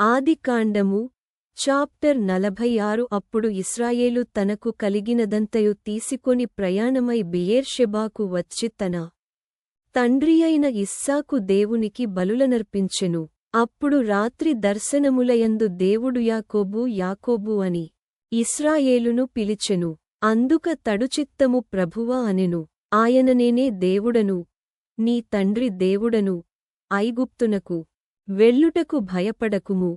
ఆదికాండము చాప్టర్ 46 అప్పుడు ఇశ్రాయేలు తనకు కలిగినదంతయు తీసుకొని ప్రయాణమై బెయేర్షెబాకు వచ్చి తన తండ్రియైన ఇస్సాకు దేవునికి బలులనర్పించెను. అప్పుడు రాత్రి దర్శనములయందు దేవుడు యాకోబు యాకోబు అని ఇశ్రాయేలును పిలిచెను. అందుకతడు చిత్తము ప్రభువా అనెను. ఆయన నేనే దేవుడను, నీ తండ్రి దేవుడను. ఐగుప్తునకు వెళ్ళుటకు భయపడకుము,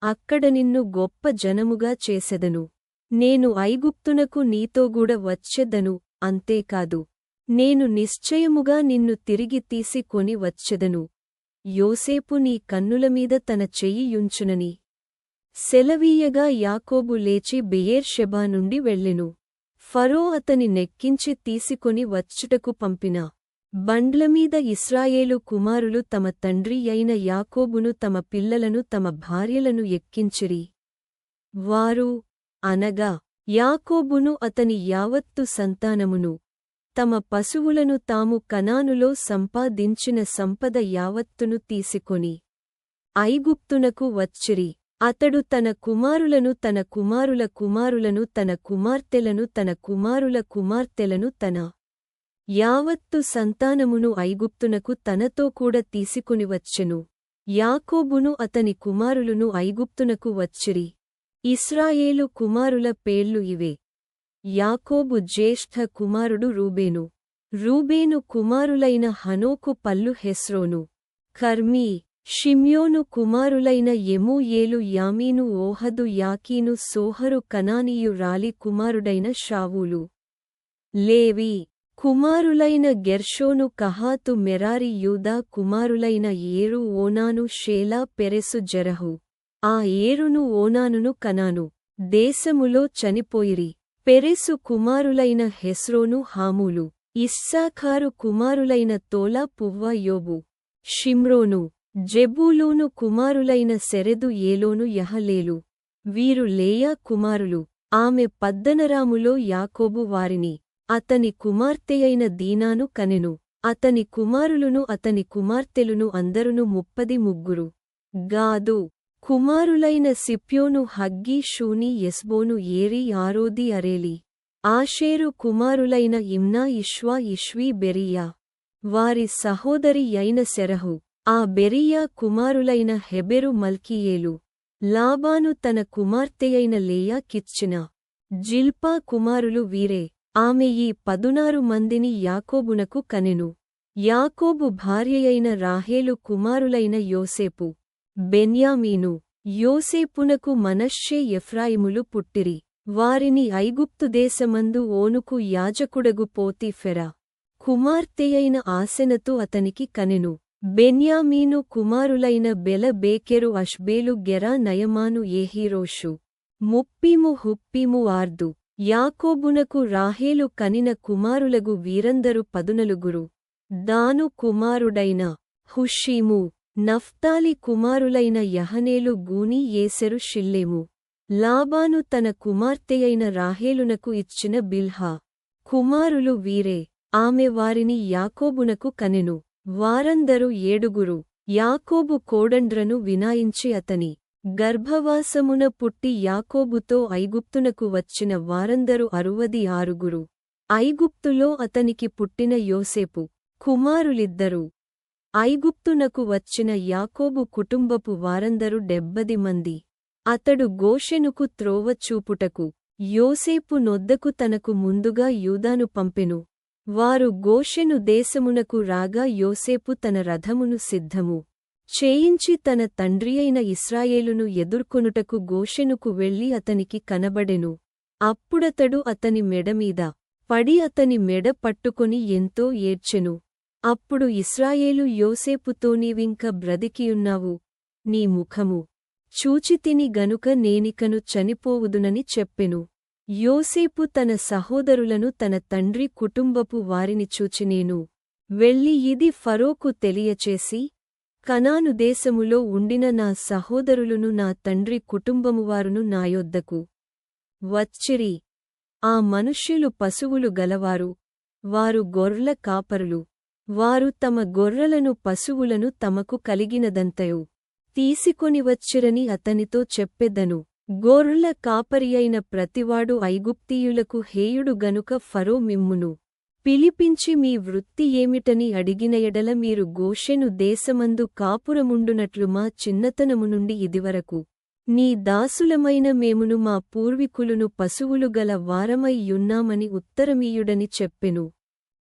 అక్కడ నిన్ను గొప్ప జనముగా చేసెదను. నేను ఐగుప్తునకు నీతోగూడ వచ్చెదను, అంతేకాదు నేను నిశ్చయముగా నిన్ను తిరిగి తీసుకొని వచ్చెదను. యోసేపు నీ కన్నులమీద తన చెయ్యి యుంచునని సెలవీయగా యాకోబు లేచి బెయేర్షెబా నుండి వెళ్ళెను. ఫరో అతని నెక్కించి తీసుకొని వచ్చుటకు పంపిన బండ్లమీద ఇశ్రాయేలు కుమారులు తమ తండ్రి అయిన యాకోబును తమ పిల్లలను తమ భార్యలను ఎక్కించిరి. వారు అనగా యాకోబును అతని యావత్తు సంతానమును తమ పశువులను తాము కనానులో సంపాదించిన సంపద యావత్తును తీసుకొని ఐగుప్తునకు వచ్చిరి. అతడు తన కుమారులను తన కుమారుల కుమారులను తన కుమార్తెలను తన కుమారుల కుమార్తెలను తన యావత్తు సంతానమును ఐగుప్తునకు తనతో కూడా తీసుకునివచ్చెను. యాకోబును అతని కుమారులును ఐగుప్తునకు వచ్చిరి. ఇశ్రాయేలు కుమారుల పేర్లు ఇవే. యాకోబు జ్యేష్ఠ కుమారుడు రూబేను. రూబేను కుమారులైన హనోకు పల్లు హెస్రోను, కర్మీ, షిమ్యోను కుమారులైన యెమూయేలు యామీను ఓహదు యాకీను సోహరు కనానీయు రాలి కుమారుడైన షావూలు. లేవి కుమారులైన గెర్షోను కహాతు మెరారి యూదా కుమారులైన ఏరు ఓనాను షేలా పెరెసు జెరహు. ఆ ఏరును ఓనానును కనాను దేశములో చనిపోయిరి. పెరెసు కుమారులైన హెస్రోను హామూలు. ఇస్సాఖారు కుమారులైన తోలా పువ్వా యోబు. షిమ్రోను. జెబూలూను కుమారులైన సెరెదు ఏలోను యహలేలు. వీరు లేయా కుమారులు. ఆమె పద్దనరాములో యాకోబు వారిని అతని కుమార్తెయైన దీనాను కనెను. అతని కుమారులును అతని కుమార్తెలును అందరును 33. గాదు కుమారులైన సిప్యోను హగ్గీ షూనీ Ezbon Eri Arodi Areli. Asher కుమారులైన ఇమ్నా ఇష్వా ఇష్వీ బెరీయా. వారి సహోదరి యైన సెరహు. ఆ బెరీయా కుమారులైన హెబెరు మల్కీయేలు. లాబాను తన కుమార్తెయైన లేయా కిచ్చిన జిల్పా కుమారులు వీరే. ఆమె ఈ 16 మందిని యాకోబునకు కనెను. యాకోబు భార్యయైన రాహేలు కుమారులైన యోసేపు, బెన్యామీను. యోసేపునకు మనష్షే ఎఫ్రాయిములు పుట్టిరి. వారిని ఐగుప్తు దేశమందు ఓనుకు యాజకుడగు పోతీఫెరా కుమార్తెయైన ఆసెనతు అతనికి కనెను. బెన్యామీను కుమారులైన బెల బేకెరు అష్బేలు గెరా నయమాను ఏహీరోషు. ముప్పీము హుప్పీము ఆర్దు. యాకోబునకు రాహేలు కనిన కుమారులగు వీరందరు 14. దాను కుమారుడైన హుషీము. నఫ్తాలి కుమారులైన యహనేలు గూనీ ఏసెరు షిల్లేము. లాబాను తన కుమార్తెయైన రాహేలునకు ఇచ్చిన బిల్హా కుమారులు వీరే. ఆమె వారిని యాకోబునకు కనెను. వారందరూ 7. యాకోబు కోడండ్రను వినాయించి అతని గర్భవాసమున పుట్టి యాకోబుతో ఐగుప్తునకు వచ్చిన వారందరు 66. ఐగుప్తులో అతనికి పుట్టిన యోసేపు కుమారులిద్దరు. ఐగుప్తునకు వచ్చిన యాకోబు కుటుంబపు వారందరు 70 మంది. అతడు గోషెనుకు త్రోవ చూపుటకు యోసేపు నొద్దకు తనకు ముందుగా యూదాను పంపెను. వారు గోషెను దేశమునకు రాగా యోసేపు తన రథమును సిద్ధము చేయించి తన తండ్రియైన ఇశ్రాయేలును ఎదుర్కొనుటకు గోషెనుకు వెళ్లి అతనికి కనబడెను. అప్పుడతడు అతని మెడమీద పడి అతని మెడ పట్టుకొని ఎంతో ఏడ్చెను. అప్పుడు ఇశ్రాయేలు యోసేపుతో నీవింక బ్రతికియున్నావు, నీ ముఖము చూచితిని గనుక నేనికను చనిపోవుదునని చెప్పెను. యోసేపు తన సహోదరులను తన తండ్రి కుటుంబపు వారిని చూచి నేను వెళ్ళి ఇది ఫరోకు తెలియచేసి కనాను దేశములో ఉండిన నా సహోదరులును నా తండ్రి కుటుంబమువారును నాయొద్దకు వచ్చిరి. ఆ మనుష్యులు పశువులు గలవారు, వారు గొర్రెల కాపరులు. వారు తమ గొర్రెలను పశువులను తమకు కలిగినదంతయు తీసుకొనివచ్చిరని అతనితో చెప్పెదను. గొర్రెల కాపరియైన ప్రతివాడు ఐగుప్తీయులకు హేయుడు గనుక ఫరో మిమ్మును పిలిపించి మీ వృత్తి ఏమిటని అడిగిన ఎడల మీరు గోషెను దేశమందు కాపురముండునట్లు మా చిన్నతనము నుండి ఇదివరకు నీ దాసులమైన మేమును మా పూర్వీకులును పశువులు గల వారమై యున్నామని ఉత్తరమీయుడని చెప్పెను.